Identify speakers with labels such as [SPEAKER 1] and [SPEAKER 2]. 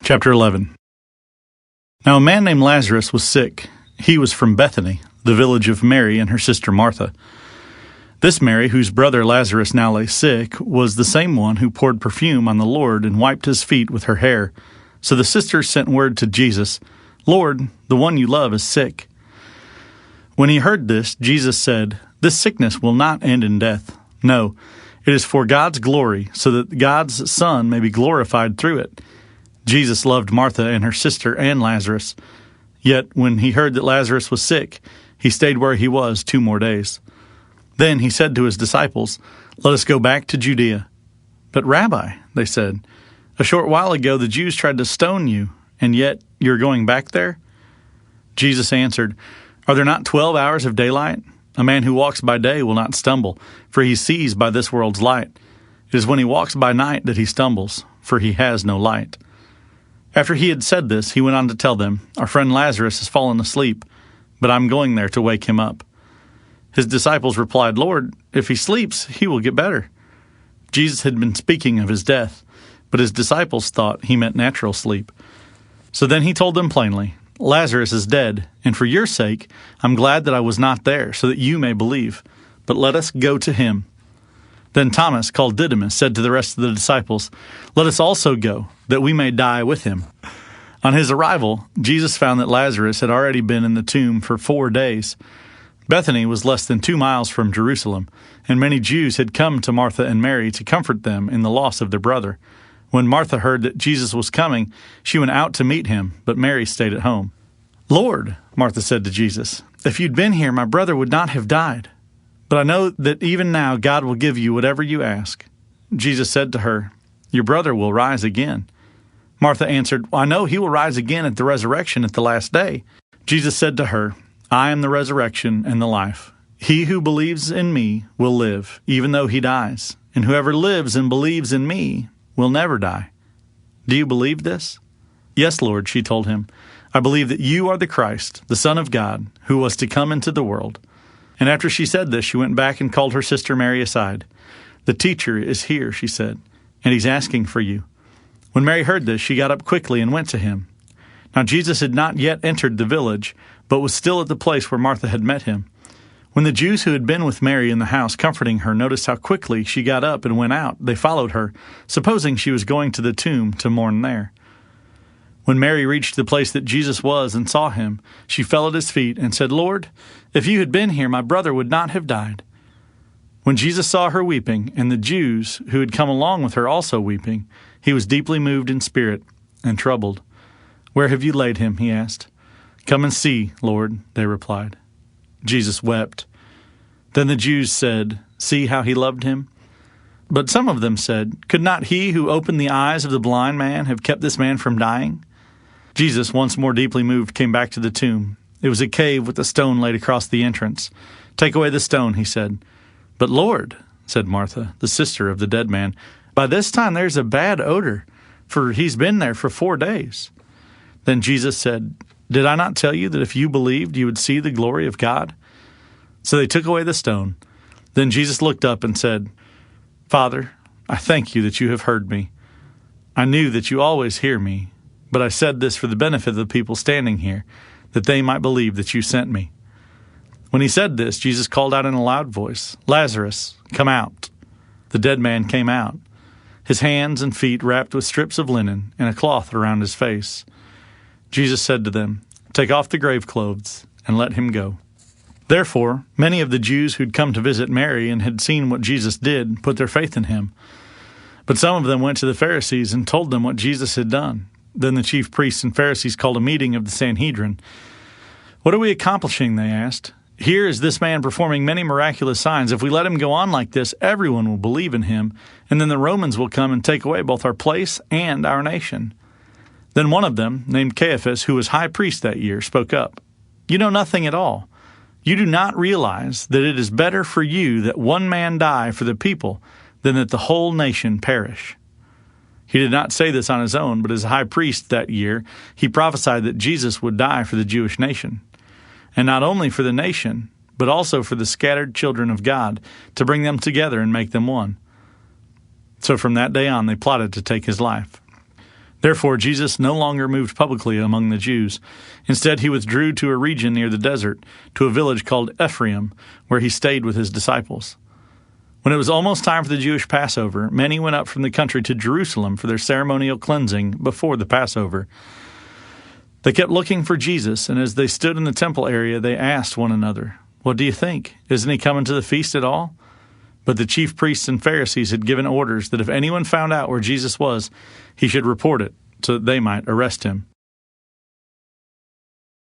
[SPEAKER 1] Chapter 11. Now a man named Lazarus was sick. He was from Bethany, the village of Mary and her sister Martha. This Mary, whose brother Lazarus now lay sick, was the same one who poured perfume on the Lord and wiped his feet with her hair. So the sisters sent word to Jesus, "Lord, the one you love is sick." When he heard this, Jesus said, "This sickness will not end in death. No, it is for God's glory, so that God's Son may be glorified through it." Jesus loved Martha and her sister and Lazarus. Yet when he heard that Lazarus was sick, he stayed where he was 2 more days. Then he said to his disciples, "Let us go back to Judea." "But Rabbi," they said, "a short while ago the Jews tried to stone you, and yet you're going back there?" Jesus answered, "Are there not 12 hours of daylight? A man who walks by day will not stumble, for he sees by this world's light. It is when he walks by night that he stumbles, for he has no light." After he had said this, he went on to tell them, "Our friend Lazarus has fallen asleep, but I'm going there to wake him up." His disciples replied, "Lord, if he sleeps, he will get better." Jesus had been speaking of his death, but his disciples thought he meant natural sleep. So then he told them plainly, "Lazarus is dead, and for your sake I'm glad that I was not there, so that you may believe. But let us go to him." Then Thomas, called Didymus, said to the rest of the disciples, "Let us also go, that we may die with him." On his arrival, Jesus found that Lazarus had already been in the tomb for 4 days. Bethany was less than 2 miles from Jerusalem, and many Jews had come to Martha and Mary to comfort them in the loss of their brother. When Martha heard that Jesus was coming, she went out to meet him, but Mary stayed at home. "Lord," Martha said to Jesus, "if you'd been here, my brother would not have died. But I know that even now God will give you whatever you ask." Jesus said to her, "Your brother will rise again." Martha answered, "I know he will rise again at the resurrection at the last day." Jesus said to her, "I am the resurrection and the life. He who believes in me will live, even though he dies, and whoever lives and believes in me will never die. Do you believe this?" "Yes, Lord," she told him. "I believe that you are the Christ, the Son of God, who was to come into the world." And after she said this, she went back and called her sister Mary aside. "The teacher is here," she said, "and he's asking for you." When Mary heard this, she got up quickly and went to him. Now Jesus had not yet entered the village, but was still at the place where Martha had met him. When the Jews who had been with Mary in the house comforting her noticed how quickly she got up and went out, they followed her, supposing she was going to the tomb to mourn there. When Mary reached the place that Jesus was and saw him, she fell at his feet and said, "Lord, if you had been here, my brother would not have died." When Jesus saw her weeping, and the Jews who had come along with her also weeping, he was deeply moved in spirit and troubled. "Where have you laid him?" he asked. "Come and see, Lord," they replied. Jesus wept. Then the Jews said, "See how he loved him?" But some of them said, "Could not he who opened the eyes of the blind man have kept this man from dying?" Jesus, once more deeply moved, came back to the tomb. It was a cave with a stone laid across the entrance. "Take away the stone," he said. "But Lord," said Martha, the sister of the dead man, "by this time there's a bad odor, for he's been there for 4 days." Then Jesus said, "Did I not tell you that if you believed, you would see the glory of God?" So they took away the stone. Then Jesus looked up and said, "Father, I thank you that you have heard me. I knew that you always hear me, but I said this for the benefit of the people standing here, that they might believe that you sent me." When he said this, Jesus called out in a loud voice, "Lazarus, come out." The dead man came out, his hands and feet wrapped with strips of linen and a cloth around his face. Jesus said to them, "Take off the grave clothes and let him go." Therefore, many of the Jews who'd come to visit Mary and had seen what Jesus did put their faith in him. But some of them went to the Pharisees and told them what Jesus had done. Then the chief priests and Pharisees called a meeting of the Sanhedrin. "What are we accomplishing?" they asked. "Here is this man performing many miraculous signs. If we let him go on like this, everyone will believe in him, and then the Romans will come and take away both our place and our nation." Then one of them, named Caiaphas, who was high priest that year, spoke up. "You know nothing at all. You do not realize that it is better for you that one man die for the people than that the whole nation perish." He did not say this on his own, but as high priest that year, he prophesied that Jesus would die for the Jewish nation. And not only for the nation, but also for the scattered children of God, to bring them together and make them one. So from that day on, they plotted to take his life. Therefore, Jesus no longer moved publicly among the Jews. Instead, he withdrew to a region near the desert, to a village called Ephraim, where he stayed with his disciples. When it was almost time for the Jewish Passover, many went up from the country to Jerusalem for their ceremonial cleansing before the Passover. They kept looking for Jesus, and as they stood in the temple area, they asked one another, "What do you think? Isn't he coming to the feast at all?" But the chief priests and Pharisees had given orders that if anyone found out where Jesus was, he should report it, so that they might arrest him.